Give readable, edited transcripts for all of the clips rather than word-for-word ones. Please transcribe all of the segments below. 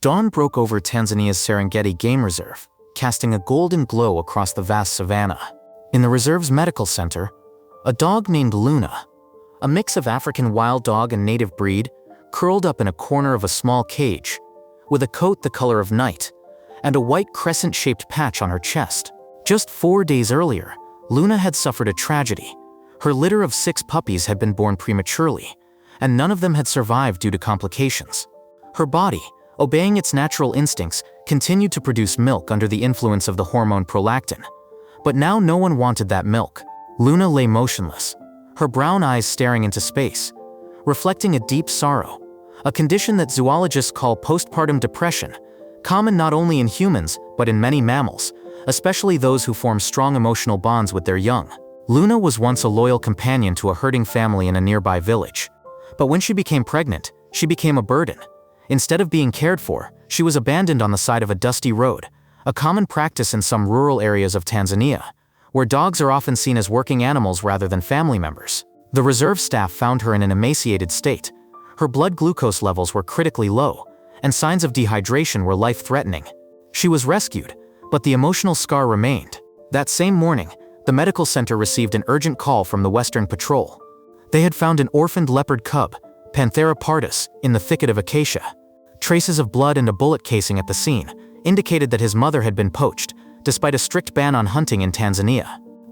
Dawn broke over Tanzania's Serengeti Game Reserve, casting a golden glow across the vast savanna. In the reserve's medical center, a dog named Luna, a mix of African wild dog and native breed, curled up in a corner of a small cage, with a coat the color of night, and a white crescent-shaped patch on her chest. Just 4 days earlier, Luna had suffered a tragedy. Her litter of 6 puppies had been born prematurely, and none of them had survived due to complications. Her body, obeying its natural instincts, continued to produce milk under the influence of the hormone prolactin. But now no one wanted that milk. Luna lay motionless, her brown eyes staring into space, reflecting a deep sorrow, a condition that zoologists call postpartum depression, common not only in humans but in many mammals, especially those who form strong emotional bonds with their young. Luna was once a loyal companion to a herding family in a nearby village. But when she became pregnant, she became a burden. Instead of being cared for, she was abandoned on the side of a dusty road, a common practice in some rural areas of Tanzania, where dogs are often seen as working animals rather than family members. The reserve staff found her in an emaciated state. Her blood glucose levels were critically low, and signs of dehydration were life-threatening. She was rescued, but the emotional scar remained. That same morning, the medical center received an urgent call from the Western Patrol. They had found an orphaned leopard cub, Panthera pardus, in the thicket of acacia. Traces of blood and a bullet casing at the scene indicated that his mother had been poached, despite a strict ban on hunting in Tanzania.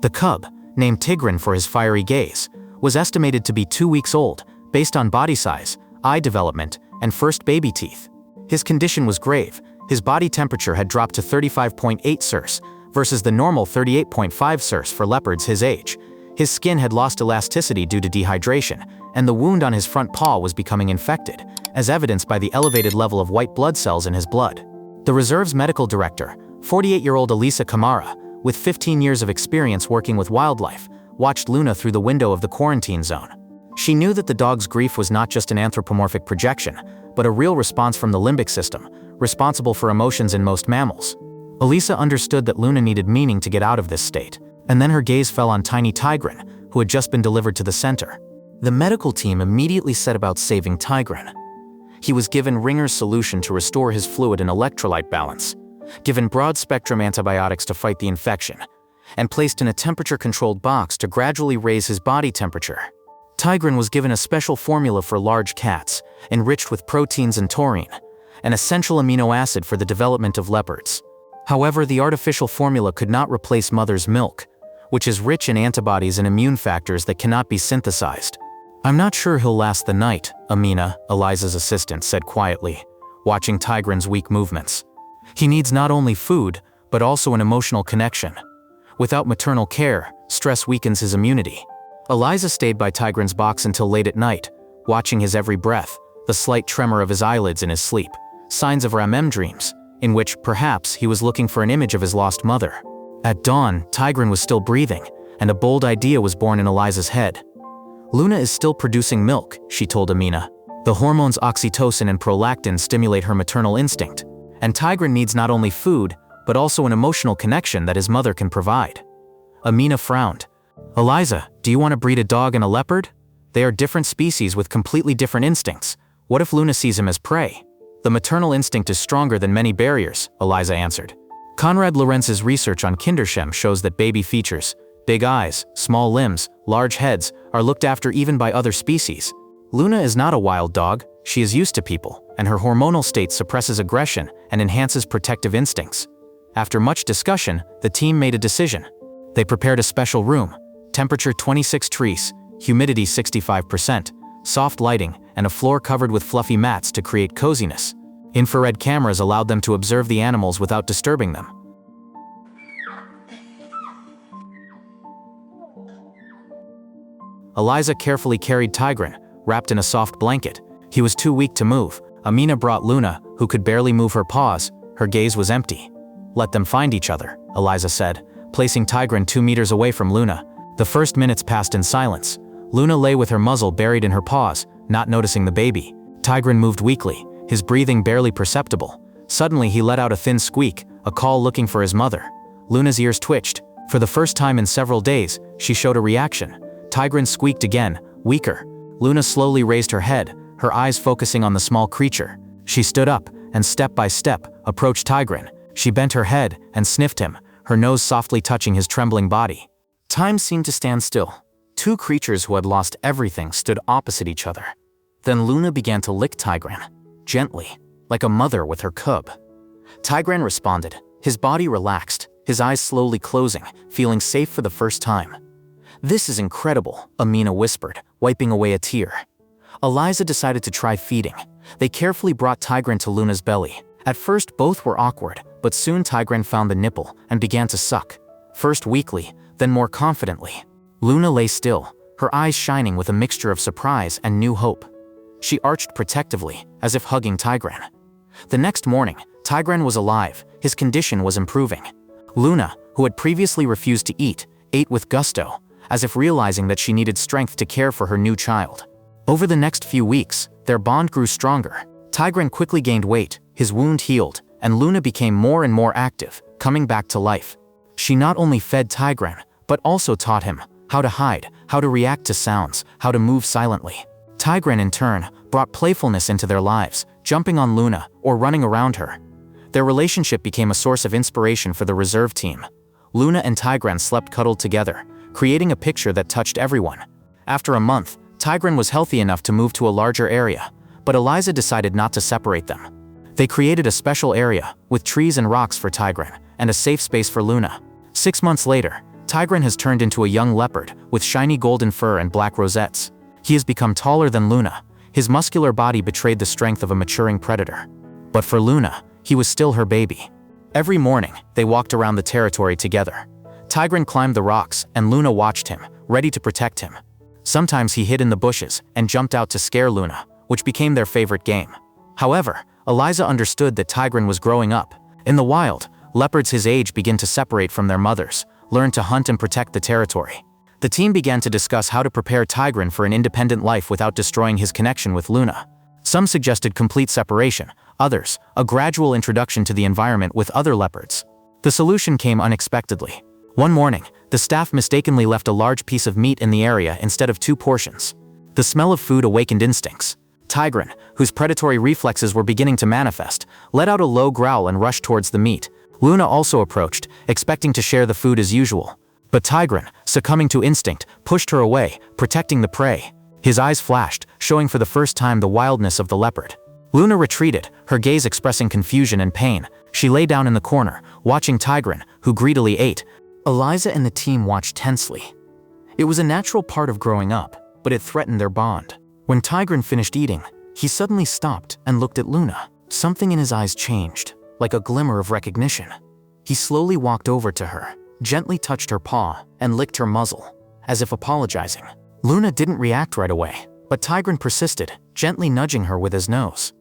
The cub, named Tigran for his fiery gaze, was estimated to be 2 weeks old, based on body size, eye development, and first baby teeth. His condition was grave. His body temperature had dropped to 35.8 Celsius versus the normal 38.5 Celsius for leopards his age. His skin had lost elasticity due to dehydration, and the wound on his front paw was becoming infected, as evidenced by the elevated level of white blood cells in his blood. The reserve's medical director, 48-year-old Elisa Kamara, with 15 years of experience working with wildlife, watched Luna through the window of the quarantine zone. She knew that the dog's grief was not just an anthropomorphic projection, but a real response from the limbic system, responsible for emotions in most mammals. Elisa understood that Luna needed meaning to get out of this state, and then her gaze fell on tiny Tigran, who had just been delivered to the center. The medical team immediately set about saving Tigran. He was given Ringer's solution to restore his fluid and electrolyte balance, given broad-spectrum antibiotics to fight the infection, and placed in a temperature-controlled box to gradually raise his body temperature. Tigran was given a special formula for large cats, enriched with proteins and taurine, an essential amino acid for the development of leopards. However, the artificial formula could not replace mother's milk, which is rich in antibodies and immune factors that cannot be synthesized. "I'm not sure he'll last the night," Amina, Eliza's assistant, said quietly, watching Tigran's weak movements. "He needs not only food, but also an emotional connection. Without maternal care, stress weakens his immunity." Eliza stayed by Tigran's box until late at night, watching his every breath, the slight tremor of his eyelids in his sleep, signs of REM dreams, in which, perhaps, he was looking for an image of his lost mother. At dawn, Tigran was still breathing, and a bold idea was born in Eliza's head. "Luna is still producing milk," she told Amina. "The hormones oxytocin and prolactin stimulate her maternal instinct, and Tigran needs not only food, but also an emotional connection that his mother can provide." Amina frowned. "Eliza, do you want to breed a dog and a leopard? They are different species with completely different instincts. What if Luna sees him as prey?" "The maternal instinct is stronger than many barriers," Eliza answered. Konrad Lorenz's research on Kinderschem shows that baby features, big eyes, small limbs, large heads, are looked after even by other species. Luna is not a wild dog, she is used to people, and her hormonal state suppresses aggression and enhances protective instincts. After much discussion, the team made a decision. They prepared a special room, temperature 26 degrees, humidity 65%, soft lighting, and a floor covered with fluffy mats to create coziness. Infrared cameras allowed them to observe the animals without disturbing them. Eliza carefully carried Tigran, wrapped in a soft blanket. He was too weak to move. Amina brought Luna, who could barely move her paws. Her gaze was empty. "Let them find each other," Eliza said, placing Tigran 2 meters away from Luna. The first minutes passed in silence. Luna lay with her muzzle buried in her paws, not noticing the baby. Tigran moved weakly, his breathing barely perceptible. Suddenly he let out a thin squeak, a call looking for his mother. Luna's ears twitched. For the first time in several days, she showed a reaction. Tigran squeaked again, weaker. Luna slowly raised her head, her eyes focusing on the small creature. She stood up, and step by step, approached Tigran. She bent her head and sniffed him, her nose softly touching his trembling body. Time seemed to stand still. Two creatures who had lost everything stood opposite each other. Then Luna began to lick Tigran, gently, like a mother with her cub. Tigran responded, his body relaxed, his eyes slowly closing, feeling safe for the first time. "This is incredible," Amina whispered, wiping away a tear. Eliza decided to try feeding. They carefully brought Tigran to Luna's belly. At first both were awkward, but soon Tigran found the nipple and began to suck, first weakly, then more confidently. Luna lay still, her eyes shining with a mixture of surprise and new hope. She arched protectively, as if hugging Tigran. The next morning, Tigran was alive, his condition was improving. Luna, who had previously refused to eat, ate with gusto, as if realizing that she needed strength to care for her new child. Over the next few weeks, their bond grew stronger. Tigran quickly gained weight, his wound healed, and Luna became more and more active, coming back to life. She not only fed Tigran, but also taught him how to hide, how to react to sounds, how to move silently. Tigran, in turn, brought playfulness into their lives, jumping on Luna or running around her. Their relationship became a source of inspiration for the reserve team. Luna and Tigran slept cuddled together, creating a picture that touched everyone. After a month, Tigran was healthy enough to move to a larger area, but Eliza decided not to separate them. They created a special area, with trees and rocks for Tigran, and a safe space for Luna. 6 months later, Tigran has turned into a young leopard, with shiny golden fur and black rosettes. He has become taller than Luna. His muscular body betrayed the strength of a maturing predator. But for Luna, he was still her baby. Every morning, they walked around the territory together. Tigran climbed the rocks, and Luna watched him, ready to protect him. Sometimes he hid in the bushes and jumped out to scare Luna, which became their favorite game. However, Eliza understood that Tigran was growing up. In the wild, leopards his age begin to separate from their mothers, learn to hunt and protect the territory. The team began to discuss how to prepare Tigran for an independent life without destroying his connection with Luna. Some suggested complete separation, others, a gradual introduction to the environment with other leopards. The solution came unexpectedly. One morning, the staff mistakenly left a large piece of meat in the area instead of 2 portions. The smell of food awakened instincts. Tigran, whose predatory reflexes were beginning to manifest, let out a low growl and rushed towards the meat. Luna also approached, expecting to share the food as usual. But Tigran, succumbing to instinct, pushed her away, protecting the prey. His eyes flashed, showing for the first time the wildness of the leopard. Luna retreated, her gaze expressing confusion and pain. She lay down in the corner, watching Tigran, who greedily ate. Eliza and the team watched tensely. It was a natural part of growing up, but it threatened their bond. When Tigran finished eating, he suddenly stopped and looked at Luna. Something in his eyes changed, like a glimmer of recognition. He slowly walked over to her, gently touched her paw, and licked her muzzle, as if apologizing. Luna didn't react right away, but Tigran persisted, gently nudging her with his nose.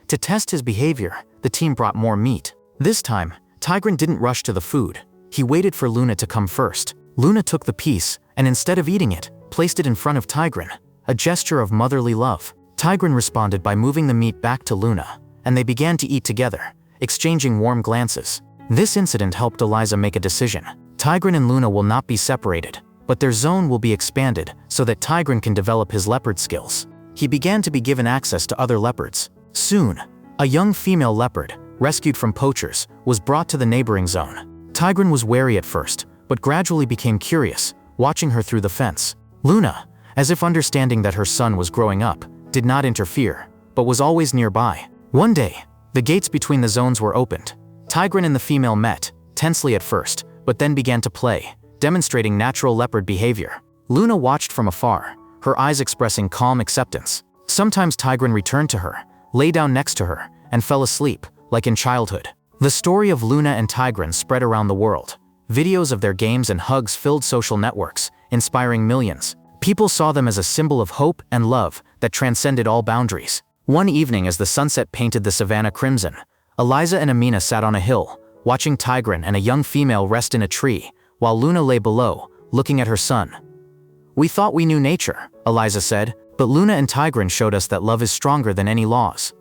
To test his behavior, the team brought more meat. This time, Tigran didn't rush to the food. He waited for Luna to come first. Luna took the piece, and instead of eating it, placed it in front of Tigran, a gesture of motherly love. Tigran responded by moving the meat back to Luna, and they began to eat together, exchanging warm glances. This incident helped Eliza make a decision. Tigran and Luna will not be separated, but their zone will be expanded so that Tigran can develop his leopard skills. He began to be given access to other leopards. Soon, a young female leopard, rescued from poachers, was brought to the neighboring zone. Tigran was wary at first, but gradually became curious, watching her through the fence. Luna, as if understanding that her son was growing up, did not interfere, but was always nearby. One day, the gates between the zones were opened. Tigran and the female met, tensely at first, but then began to play, demonstrating natural leopard behavior. Luna watched from afar, her eyes expressing calm acceptance. Sometimes Tigran returned to her, lay down next to her, and fell asleep, like in childhood. The story of Luna and Tigran spread around the world. Videos of their games and hugs filled social networks, inspiring millions. People saw them as a symbol of hope and love that transcended all boundaries. One evening, as the sunset painted the savannah crimson, Eliza and Amina sat on a hill, watching Tigran and a young female rest in a tree, while Luna lay below, looking at her son. "We thought we knew nature," Eliza said, "but Luna and Tigran showed us that love is stronger than any laws."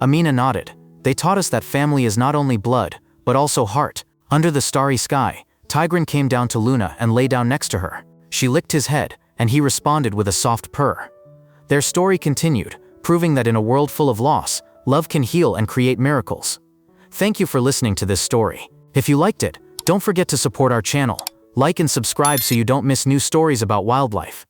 Amina nodded. "They taught us that family is not only blood, but also heart." Under the starry sky, Tigran came down to Luna and lay down next to her. She licked his head, and he responded with a soft purr. Their story continued, proving that in a world full of loss, Love can heal and create miracles. Thank you for listening to this story. If you liked it, don't forget to support our channel, like and subscribe so you don't miss new stories about wildlife.